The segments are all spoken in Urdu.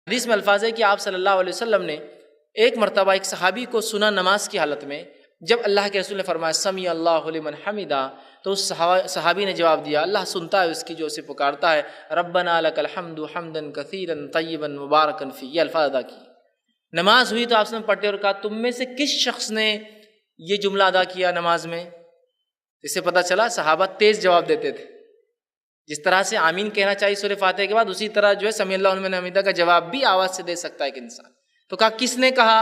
حدیث میں الفاظ ہے کہ آپ صلی اللہ علیہ وسلم نے ایک مرتبہ ایک صحابی کو سنا نماز کی حالت میں، جب اللہ کے رسول نے فرمایا سمیع اللہ لمن حمدہ، تو اس صحابی نے جواب دیا اللہ سنتا ہے اس کی جو اسے پکارتا ہے، ربنا لک الحمد حمدا کثیرا طیبا مبارکا فی، یہ الفاظ ادا کیے۔ نماز ہوئی تو آپ نے پڑھتے اور کہا تم میں سے کس شخص نے یہ جملہ ادا کیا نماز میں؟ اس سے پتہ چلا صحابہ تیز جواب دیتے تھے، جس طرح سے آمین کہنا چاہیے سورہ فاتحہ کے بعد، اسی طرح جو ہے سمیع اللہ لمن حمدہ کا جواب بھی آواز سے دے سکتا ہے ایک انسان۔ تو کہا کس نے کہا؟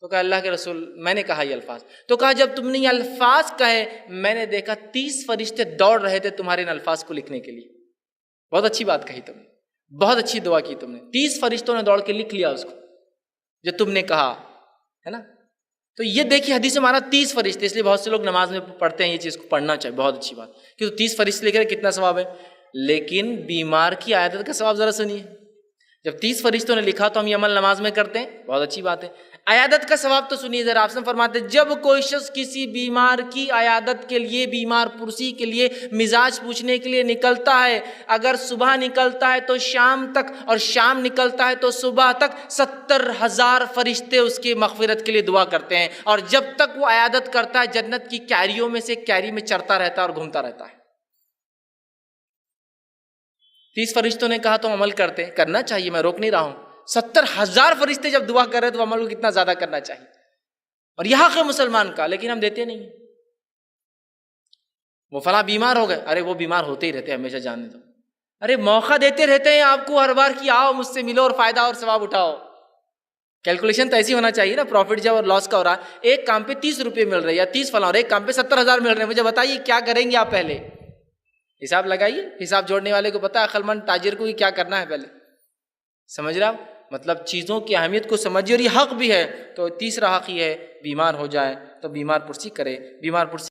تو کہا اللہ کے رسول میں نے کہا یہ الفاظ۔ تو کہا جب تم نے یہ الفاظ کہے میں نے دیکھا 30 فرشتے دوڑ رہے تھے تمہارے ان الفاظ کو لکھنے کے لیے۔ بہت اچھی بات کہی تم نے، بہت اچھی دعا کی تم نے، 30 فرشتوں نے دوڑ کے لکھ لیا اس کو جو تم نے کہا ہے نا۔ تو یہ دیکھیے حدیث ہمارا 30 فرشتے، اس لیے بہت سے لوگ نماز میں پڑھتے ہیں یہ چیز کو پڑھنا چاہیے، بہت اچھی بات کہ 30 فرشتے لکھ رہے کتنا ثواب ہے۔ لیکن بیمار کی عیادت کا ثواب ذرا سنیے، جب 30 فرشتوں نے لکھا تو ہم یہ عمل نماز میں کرتے ہیں، بہت اچھی بات ہے۔ عیادت کا ثواب تو سنیے ذرا، آپ سے فرماتے ہیں جب کوئی شخص کسی بیمار کی عیادت کے لیے، بیمار پرسی کے لیے، مزاج پوچھنے کے لیے نکلتا ہے، اگر صبح نکلتا ہے تو شام تک، اور شام نکلتا ہے تو صبح تک 70,000 فرشتے اس کی مغفرت کے لیے دعا کرتے ہیں، اور جب تک وہ عیادت کرتا ہے جنت کی کیریوں میں سے ایک کیری میں چرتا رہتا ہے اور گھومتا رہتا ہے۔ 30 فرشتوں نے کہا تو عمل کرتے، کرنا چاہیے، میں روک نہیں رہا ہوں۔ 70,000 فرشتے جب دعا کر رہے تو عمل کو کتنا زیادہ کرنا چاہیے، اور یہ حق ہے مسلمان کا، لیکن ہم دیتے نہیں۔ وہ فلاں بیمار ہو گئے، ارے وہ بیمار ہوتے ہی رہتے ہیں ہمیشہ، جاننے دو۔ ارے موقع دیتے رہتے ہیں آپ کو ہر بار کہ آؤ مجھ سے ملو اور فائدہ اور ثواب اٹھاؤ۔ کیلکولیشن تو ایسی ہونا چاہیے نا، پروفٹ جب اور لاس کا ہو رہا ہے، ایک کام پہ 30 روپے مل رہے ہیں یا 30 فلاں، اور ایک کام پہ 70,000 مل رہے ہیں، مجھے بتائیے کیا کریں گے آپ؟ پہلے حساب لگائیے، حساب جوڑنے والے کو پتا ہے، عقل مند تاجر کو کیا کرنا ہے پہلے، سمجھ رہا آپ؟ مطلب چیزوں کی اہمیت کو سمجھیے، اور یہ حق بھی ہے۔ تو تیسرا حق یہ ہے بیمار ہو جائے تو بیمار پرسی کرے، بیمار پرسی